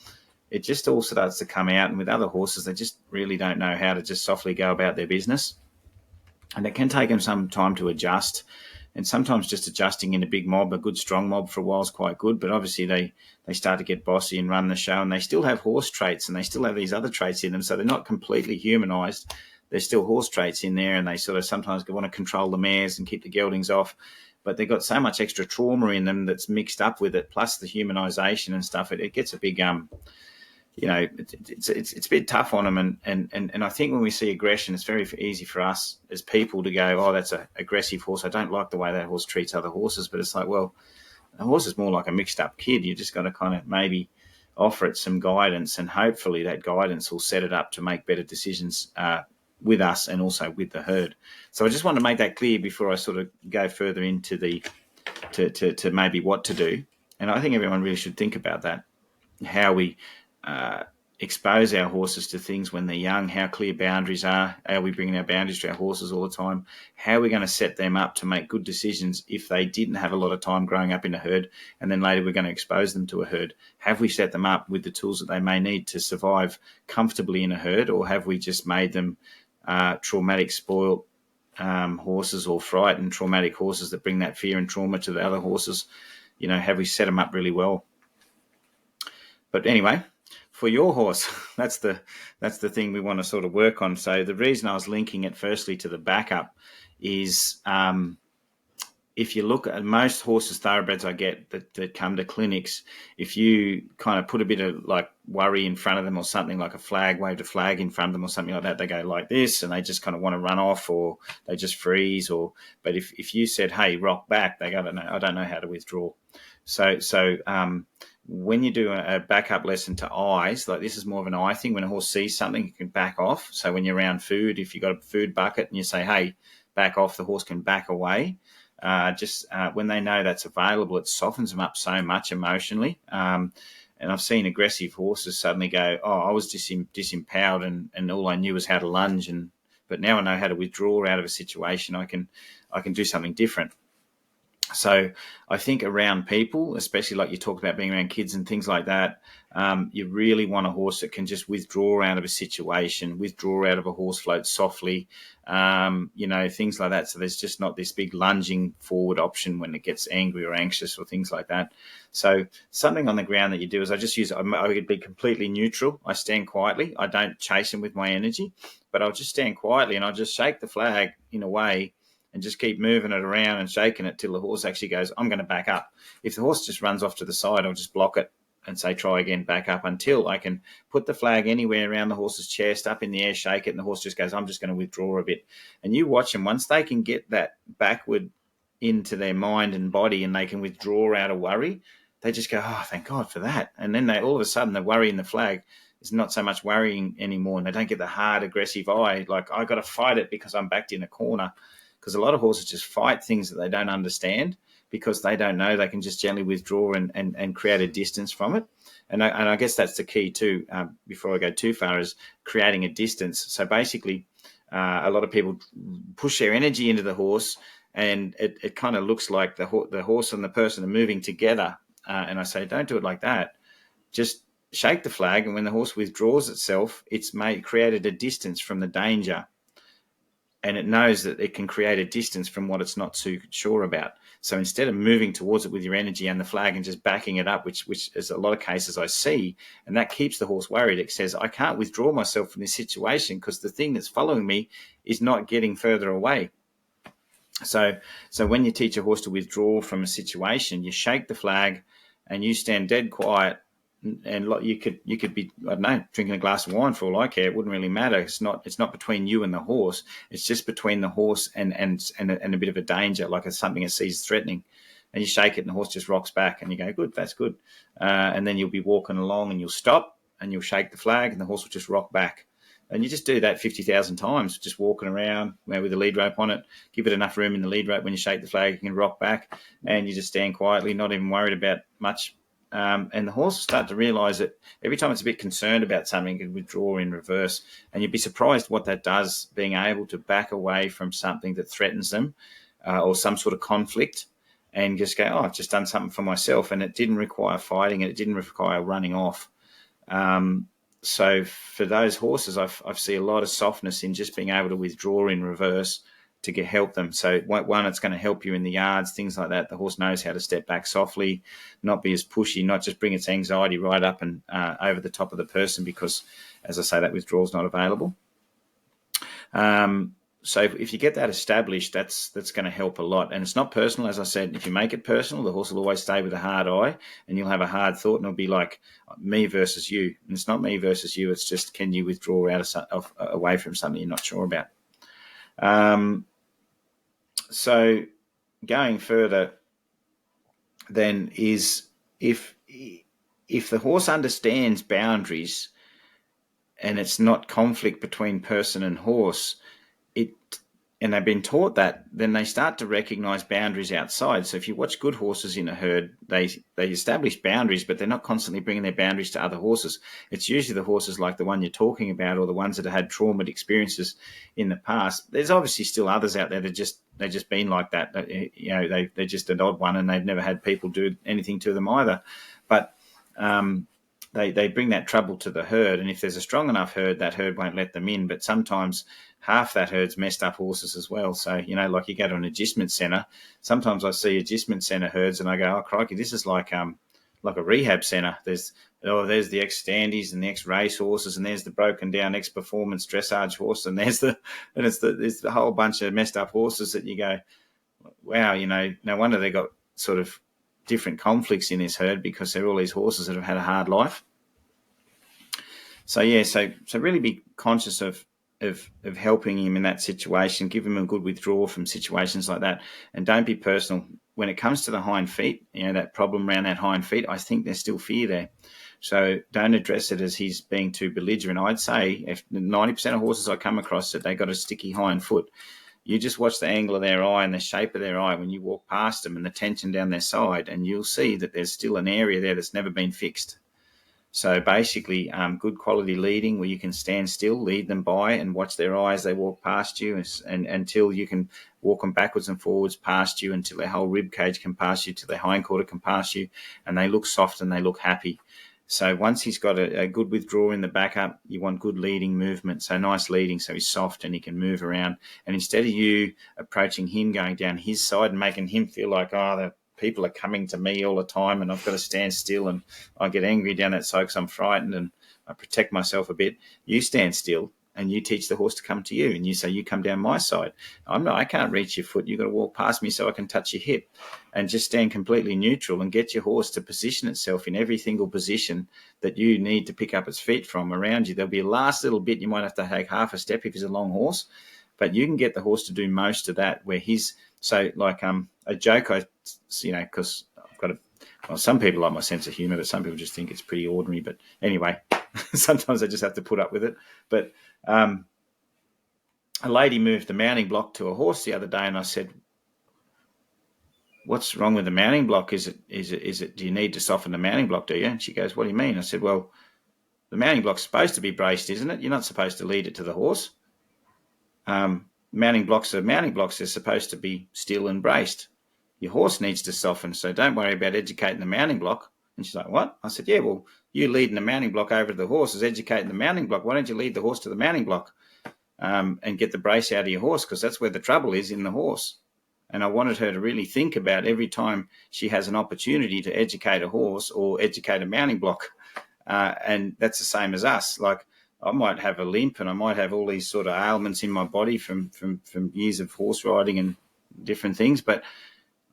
It just all starts to come out. And with other horses, they just really don't know how to just softly go about their business. And it can take them some time to adjust. And sometimes just adjusting in a big mob, a good strong mob for a while, is quite good. But obviously they start to get bossy and run the show, and they still have horse traits, and they still have these other traits in them. So they're not completely humanised. There's still horse traits in there, and they sort of sometimes want to control the mares and keep the geldings off. But they've got so much extra trauma in them that's mixed up with it, plus the humanisation and stuff. It gets a big it's a bit tough on them, and I think when we see aggression, it's very easy for us as people to go, oh, that's an aggressive horse. I don't like the way that horse treats other horses. But it's like, well, a horse is more like a mixed up kid. You just got to kind of maybe offer it some guidance, and hopefully that guidance will set it up to make better decisions with us and also with the herd. So I just want to make that clear before I sort of go further into to maybe what to do. And I think everyone really should think about that, how we expose our horses to things when they're young, how clear boundaries are we bringing our boundaries to our horses all the time, how we're going to set them up to make good decisions if they didn't have a lot of time growing up in a herd, and then later we're going to expose them to a herd. Have we set them up with the tools that they may need to survive comfortably in a herd, or have we just made them traumatic, spoiled horses, or frightened, traumatic horses that bring that fear and trauma to the other horses? Have we set them up really well? But anyway, for your horse, that's the thing we want to sort of work on. So the reason I was linking it firstly to the backup is if you look at most horses, thoroughbreds I get that come to clinics, if you kind of put a bit of like worry in front of them or something, like a flag, waved a flag in front of them or something like that, they go like this, and they just kind of want to run off, or they just freeze. But if you said, hey, rock back, they go, I don't know how to withdraw. So when you do a backup lesson to eyes, like this is more of an eye thing. When a horse sees something, it can back off. So when you're around food, if you've got a food bucket and you say, hey, back off, the horse can back away. When they know that's available, it softens them up so much emotionally. And I've seen aggressive horses suddenly go, oh, I was disempowered and all I knew was how to lunge. But now I know how to withdraw out of a situation. I can do something different. So I think around people, especially like you talked about being around kids and things like that, you really want a horse that can just withdraw out of a situation, withdraw out of a horse float softly, things like that. So there's just not this big lunging forward option when it gets angry or anxious or things like that. So something on the ground that you do is I could be completely neutral. I stand quietly. I don't chase him with my energy, but I'll just stand quietly and I'll just shake the flag in a way and just keep moving it around and shaking it till the horse actually goes, I'm going to back up. If the horse just runs off to the side, I'll just block it and say, try again, back up, until I can put the flag anywhere around the horse's chest, up in the air, shake it, and the horse just goes, I'm just going to withdraw a bit. And you watch them, once they can get that backward into their mind and body and they can withdraw out of worry, they just go, oh, thank God for that. And then all of a sudden the worry in the flag is not so much worrying anymore, and they don't get the hard, aggressive eye, like I got to fight it because I'm backed in a corner. Because a lot of horses just fight things that they don't understand because they don't know they can just gently withdraw and create a distance from it. And I guess that's the key too, before I go too far, is creating a distance. So basically, a lot of people push their energy into the horse, and it kind of looks like the horse and the person are moving together. And I say, don't do it like that. Just shake the flag, and when the horse withdraws itself, it's created a distance from the danger. And it knows that it can create a distance from what it's not too sure about. So instead of moving towards it with your energy and the flag and just backing it up, which is a lot of cases I see, and that keeps the horse worried. It says, I can't withdraw myself from this situation because the thing that's following me is not getting further away. So when you teach a horse to withdraw from a situation, you shake the flag and you stand dead quiet, and you could be, I don't know, drinking a glass of wine for all I care. It wouldn't really matter. It's not between you and the horse. It's just between the horse and a bit of a danger, like it's something it sees threatening. And you shake it and the horse just rocks back, and you go, good, that's good. And then you'll be walking along and you'll stop and you'll shake the flag and the horse will just rock back. And you just do that 50,000 times, just walking around with a lead rope on it. Give it enough room in the lead rope. When you shake the flag, you can rock back, and you just stand quietly, not even worried about much. And the horse will start to realise that every time it's a bit concerned about something, it can withdraw in reverse. And you'd be surprised what that does, being able to back away from something that threatens them or some sort of conflict, and just go, oh, I've just done something for myself. And it didn't require fighting, and it didn't require running off. So for those horses, I see a lot of softness in just being able to withdraw in reverse to help them. So one, it's going to help you in the yards, things like that. The horse knows how to step back softly, not be as pushy, not just bring its anxiety right up and over the top of the person, because, as I say, that withdrawal is not available. So if you get that established, that's going to help a lot. And it's not personal, as I said. If you make it personal, the horse will always stay with a hard eye, and you'll have a hard thought, and it'll be like me versus you. And it's not me versus you. It's just, can you withdraw away from something you're not sure about? So going further then is, if the horse understands boundaries and it's not conflict between person and horse, and they've been taught that, then they start to recognize boundaries outside. So if you watch good horses in a herd, they establish boundaries, but they're not constantly bringing their boundaries to other horses. It's usually the horses like the one you're talking about, or the ones that have had traumatic experiences in the past. There's obviously still others out there that they've just been like that. They're just an odd one, and they've never had people do anything to them either. But they bring that trouble to the herd, and if there's a strong enough herd, that herd won't let them in. But sometimes half that herd's messed up horses as well. So, like you go to an agistment centre, sometimes I see agistment centre herds and I go, oh, crikey, this is like a rehab centre. There's the ex-standies and the ex-race horses, and there's the broken down ex-performance dressage horse, and there's the whole bunch of messed up horses that you go, wow, no wonder they got sort of different conflicts in this herd, because they're all these horses that have had a hard life. So really be conscious of helping him in that situation. Give him a good withdrawal from situations like that, and don't be personal. When it comes to the hind feet, that problem around that hind feet, I think there's still fear there. So don't address it as he's being too belligerent. I'd say if 90% of horses I come across that they got a sticky hind foot, you just watch the angle of their eye and the shape of their eye when you walk past them, and the tension down their side, and you'll see that there's still an area there that's never been fixed. So basically, good quality leading where you can stand still, lead them by, and watch their eyes. They walk past you, and until you can walk them backwards and forwards past you, until their whole rib cage can pass you, till their hindquarter can pass you, and they look soft and they look happy. So once he's got a good withdrawal in the back up, you want good leading movement. So nice leading, so he's soft and he can move around. And instead of you approaching him, going down his side and making him feel like, the people are coming to me all the time and I've got to stand still, and I get angry down that side because I'm frightened and I protect myself a bit, you stand still and you teach the horse to come to you, and you say, you come down my side. I can't reach your foot. You've got to walk past me so I can touch your hip, and just stand completely neutral and get your horse to position itself in every single position that you need to pick up its feet from around you. There'll be a last little bit. You might have to take half a step if he's a long horse, but you can get the horse to do most of that where he's, so like a joke, because I've got some people like my sense of humour, but some people just think it's pretty ordinary. But anyway, sometimes I just have to put up with it. But a lady moved the mounting block to a horse the other day, and I said, what's wrong with the mounting block? Is it, do you need to soften the mounting block, do you? And she goes, what do you mean? I said, well, the mounting block's supposed to be braced, isn't it? You're not supposed to lead it to the horse. Mounting blocks are mounting blocks. They're supposed to be still and braced. Your horse needs to soften, so don't worry about educating the mounting block. And she's like, what? I said, yeah, well, you leading the mounting block over to the horse is educating the mounting block. Why don't you lead the horse to the mounting block and get the brace out of your horse? Because that's where the trouble is, in the horse. And I wanted her to really think about every time she has an opportunity to educate a horse or educate a mounting block. And that's the same as us. Like, I might have a limp and I might have all these sort of ailments in my body from years of horse riding and different things. But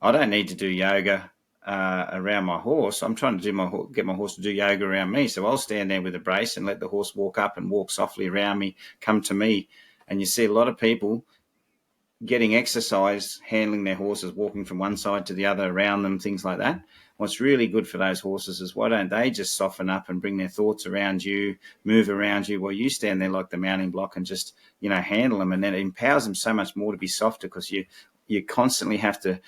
I don't need to do yoga around my horse. I'm trying to get my horse to do yoga around me. So I'll stand there with a brace and let the horse walk up and walk softly around me, come to me. And you see a lot of people getting exercise, handling their horses, walking from one side to the other, around them, things like that. What's really good for those horses is why don't they just soften up and bring their thoughts around you, move around you while you stand there like the mounting block and just, handle them. And then it empowers them so much more to be softer, because you constantly have to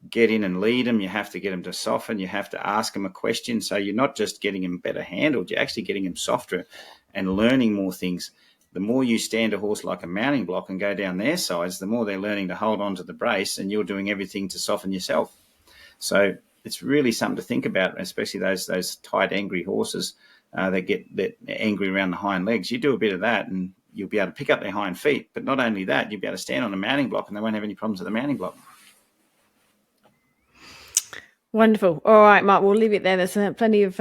get in and lead them. You have to get them to soften. You have to ask them a question. So you're not just getting them better handled, you're actually getting them softer and learning more things. The more you stand a horse like a mounting block and go down their sides, the more they're learning to hold on to the brace, and you're doing everything to soften yourself. So it's really something to think about, especially those tight, angry horses that get angry around the hind legs. You do a bit of that and you'll be able to pick up their hind feet. But not only that, you'll be able to stand on a mounting block and they won't have any problems with the mounting block. Wonderful. All right, Mark, we'll leave it there. There's plenty of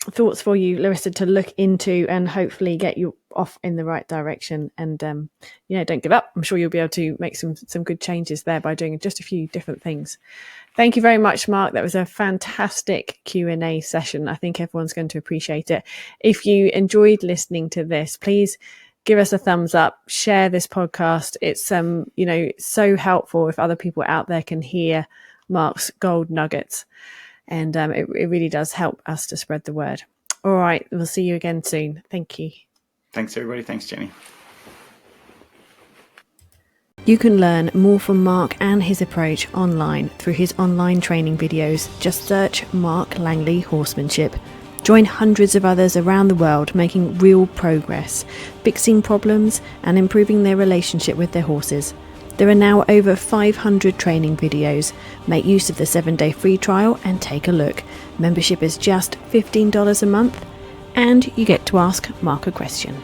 thoughts for you, Larissa, to look into and hopefully get you off in the right direction. And, don't give up. I'm sure you'll be able to make some good changes there by doing just a few different things. Thank you very much, Mark. That was a fantastic Q&A session. I think everyone's going to appreciate it. If you enjoyed listening to this, please give us a thumbs up, share this podcast. It's, so helpful if other people out there can hear Mark's gold nuggets. And it really does help us to spread the word. All right. We'll see you again soon. Thank you. Thanks, everybody. Thanks, Jenny. You can learn more from Mark and his approach online through his online training videos. Just search Mark Langley Horsemanship. Join hundreds of others around the world making real progress, fixing problems and improving their relationship with their horses. There are now over 500 training videos. Make use of the 7-day free trial and take a look. Membership is just $15 a month, and you get to ask Mark a question.